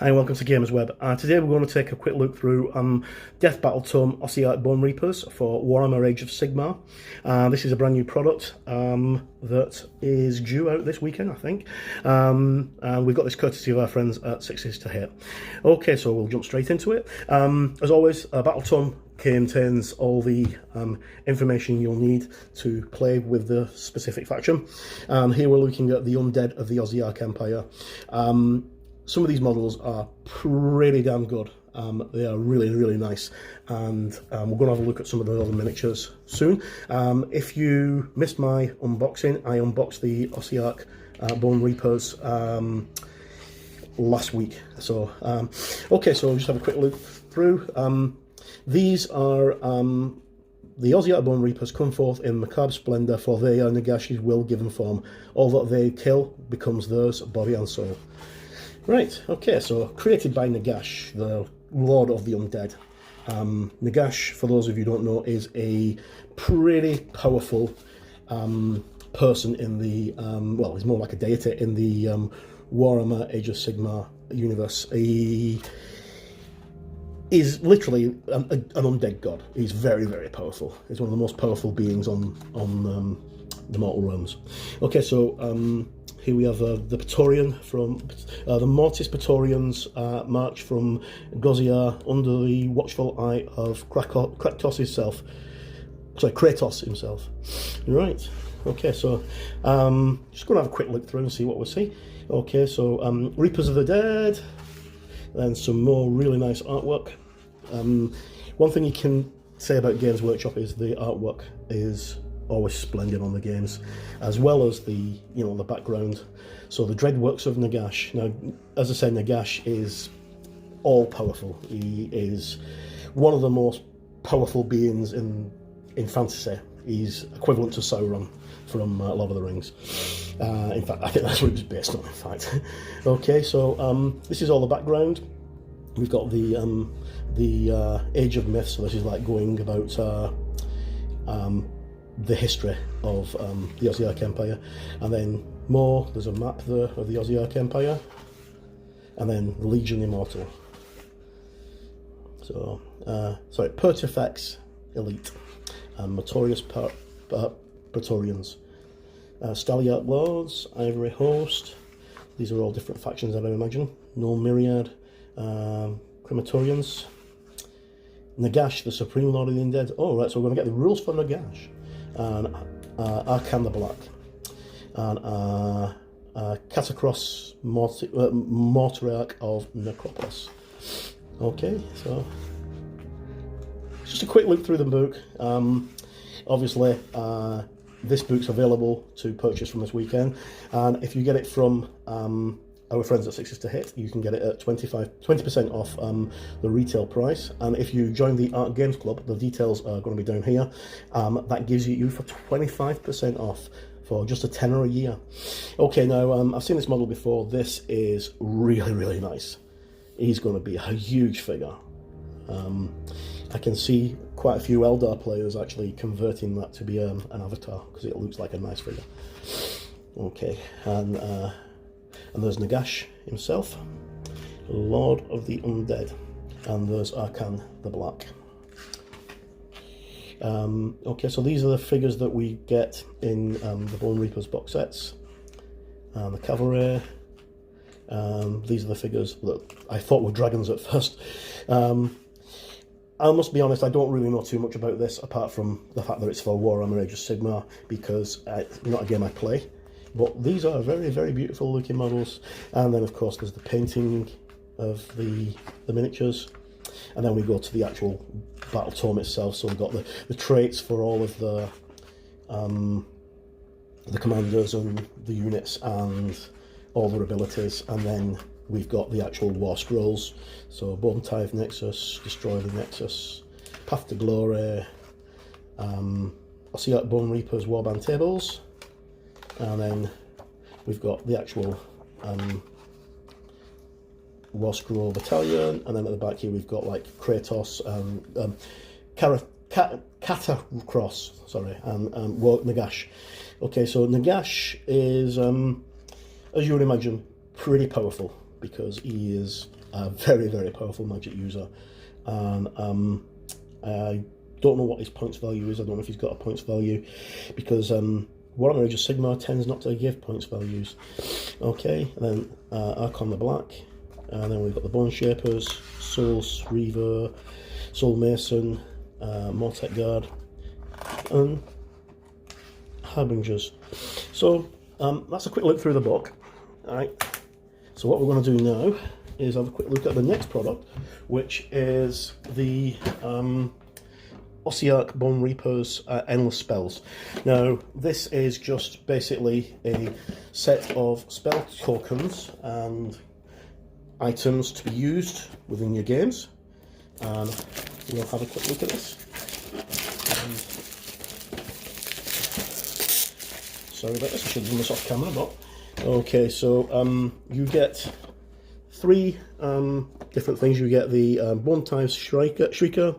Hi and welcome to Gamers Web. Today we're going to take a quick look through Death Battletome Ossiarch Bonereapers for Warhammer Age of Sigmar. This is a brand new product that is due out this weekend, I think. And we've got this courtesy of our friends at Sixes to Hit. Okay, so we'll jump straight into it. As always, Battletome contains all the information you'll need to play with the specific faction. Here we're looking at the undead of the Ossiarch Empire. Some of these models are pretty damn good. They are really, really nice, and we're going to have a look at some of the other miniatures soon. If you missed my unboxing, I unboxed the Ossiarch Bonereapers last week. So, okay, so we'll just have a quick look through. These are the Ossiarch Bonereapers come forth in macabre splendour, for they are Nagash's will-given form. All that they kill becomes theirs, body and soul. Right, okay, so created by Nagash, the Lord of the Undead. Nagash, for those of you who don't know, is a pretty powerful person in the, well, he's more like a deity in the Warhammer Age of Sigmar universe. He is literally an undead god. He's very, very powerful. He's one of the most powerful beings on the mortal realms. Okay, so here we have the Praetorian from the Mortis Praetorians march from Gozia under the watchful eye of Kratos himself. Sorry, Kratos himself. Right. Okay, so just going to have a quick look through and see what we see. Okay, so Reapers of the Dead, and some more really nice artwork. One thing you can say about Games Workshop is the artwork is always splendid on the games, as well as the the background. So the Dreadworks of Nagash. Now, as I said, Nagash is all powerful. He is one of the most powerful beings in fantasy. He's equivalent to Sauron from Lord of the Rings. In fact, I think that's what it was based on. In fact, okay. So this is all the background. We've got the Age of Myths. So this is like going about the history of the Ossiarch Empire, and then more, there's a map there of the Ossiarch Empire, and then Legion Immortal. So, sorry, Pertifex Elite, and Notorious Praetorians, Staliarch Lords, Ivory Host. These are all different factions, I would imagine. No Myriad, Crematorians, Nagash, the Supreme Lord of the Undead. Oh, right, so we're going to get the rules for Nagash. And Arkan the Black, and Catacross Mortariarch of Necropolis. Okay, so just a quick look through the book. Obviously, this book's available to purchase from this weekend, and if you get it from our friends at Sixes to Hit, you can get it at 20% off the retail price. And if you join the Art Games Club, the details are going to be down here. That gives you for 25% off for just a tenner a year. Okay, now I've seen this model before. This is really, really nice. He's going to be a huge figure. I can see quite a few Eldar players actually converting that to be an avatar, because it looks like a nice figure. Okay, and there's Nagash himself, Lord of the Undead, and there's Arkan the Black. Okay, so these are the figures that we get in the Bonereapers box sets. The Cavalry. These are the figures that I thought were dragons at first. I must be honest, I don't really know too much about this, apart from the fact that it's for Warhammer Age of Sigmar, because it's not a game I play. But these are very, very beautiful looking models. And then of course there's the painting of the miniatures, and then we go to the actual Battletome itself. So we've got the traits for all of the commanders and the units and all their abilities, and then we've got the actual war scrolls. So Bone Tithe Nexus, Destroy the Nexus, Path to Glory, Ossiarch Bonereapers Warband tables. And then we've got the actual War Scroll Battalion, and then at the back here we've got like Kratos and Catacross, sorry, and Nagash. Okay, so Nagash is, as you would imagine, pretty powerful, because he is a very, very powerful magic user. And I don't know what his points value is. I don't know if he's got a points value, because Warhammer Age of Sigmar tends not to give points values. Okay, and then Archon the Black, and then we've got the Bone Shapers, Soul Reaver, Soul Mason, Mortec Guard, and Harbingers. So that's a quick look through the book. Alright, so what we're going to do now is have a quick look at the next product, which is the Ossiarch Bonereapers Endless Spells. Now, this is just basically a set of spell tokens and items to be used within your games, and we'll have a quick look at this. Sorry about this, I should have done this off camera, but okay, so you get 3 different things. You get the Bone Tithe Shrieker,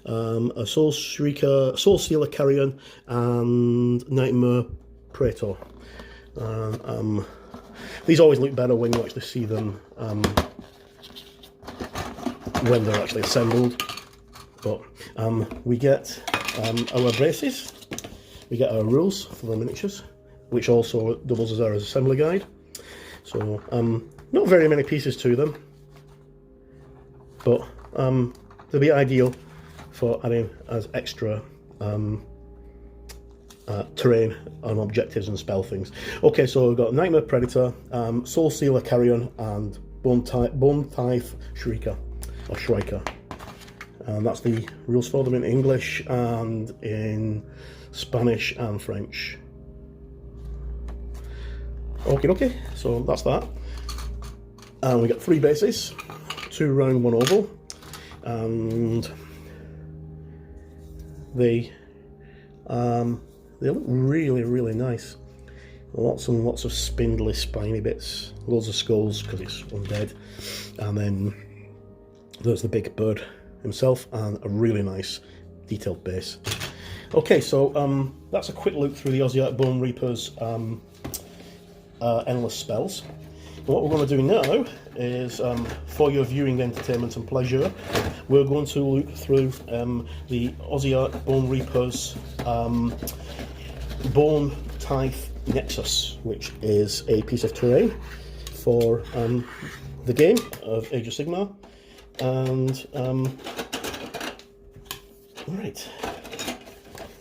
a Soul Shrieker, Soul Sealer Carrion, and Nightmare Praetor. These always look better when you actually see them when they're actually assembled. But we get our braces, we get our rules for the miniatures, which also doubles as our assembly guide. So not very many pieces to them, but they'll be ideal for adding as extra terrain and objectives and spell things. Okay, so we've got Nightmare Predator, Soul Sealer Carrion, and Bone Tithe Shrieker, or Shrieker. And that's the rules for them in English and in Spanish and French. Okay, so that's that. And we got 3 bases, 2 round, 1 oval, and they look really, really nice. Lots and lots of spindly, spiny bits, loads of skulls because it's undead, and then there's the big bird himself, and a really nice detailed base. Okay, so that's a quick look through the Ossiarch Bonereapers Endless Spells. What we're going to do now is, for your viewing entertainment and pleasure, we're going to look through the Ossiarch Bonereapers Bone Tithe Nexus, which is a piece of terrain for the game of Age of Sigmar. And right,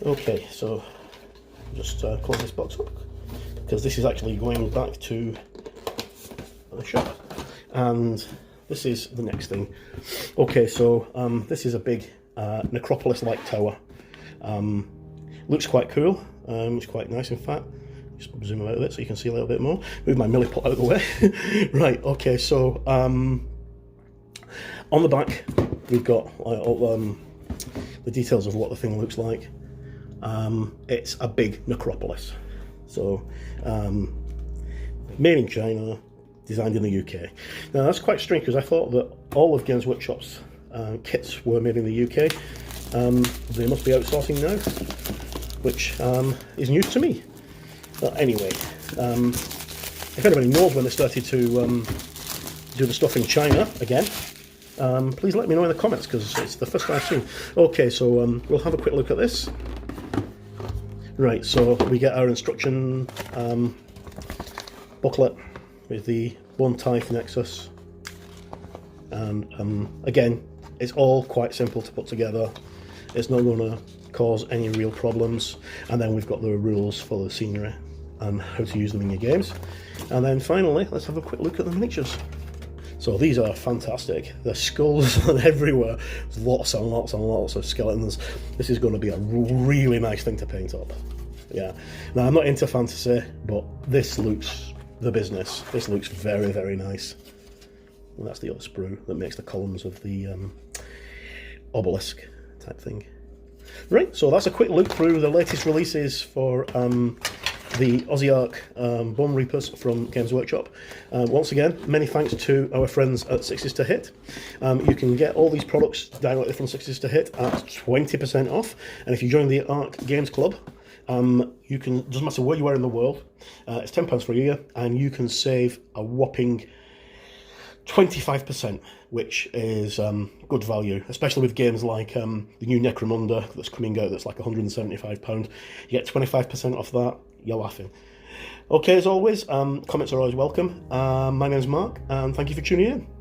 okay, so just close this box up, because this is actually going back to the shop, and this is the next thing. Okay, so this is a big necropolis-like tower. Looks quite cool. It's quite nice, in fact. Just zoom out a bit so you can see a little bit more. Move my milliput out of the way. Right. Okay. So on the back we've got the details of what the thing looks like. It's a big necropolis. So made in China, designed in the UK. Now that's quite strange, because I thought that all of Games Workshop's kits were made in the UK. They must be outsourcing now, which is news to me. But anyway, if anybody knows when they started to do the stuff in China again, please let me know in the comments, because it's the first I've seen. Okay, so we'll have a quick look at this. Right, so we get our instruction booklet with the Bone Tithe Nexus, and again, it's all quite simple to put together. It's not going to cause any real problems. And then we've got the rules for the scenery and how to use them in your games. And then finally, let's have a quick look at the miniatures. So these are fantastic. There's skulls everywhere. There's lots and lots and lots of skeletons. This is going to be a really nice thing to paint up. Yeah. Now, I'm not into fantasy, but this looks the business. This looks very, very nice. And that's the other sprue that makes the columns of the obelisk type thing. Right, so that's a quick look through the latest releases for the Ossiarch Bonereapers from Games Workshop. Once again, many thanks to our friends at Sixes to Hit. You can get all these products directly from Sixes to Hit at 20% off, and if you join the Arc Games Club, you can, doesn't matter where you are in the world, it's £10 for a year, and you can save a whopping 25%, which is good value, especially with games like the new Necromunda that's coming out that's like £175. You get 25% off that, you're laughing. Okay, as always, comments are always welcome. My name's Mark, and thank you for tuning in.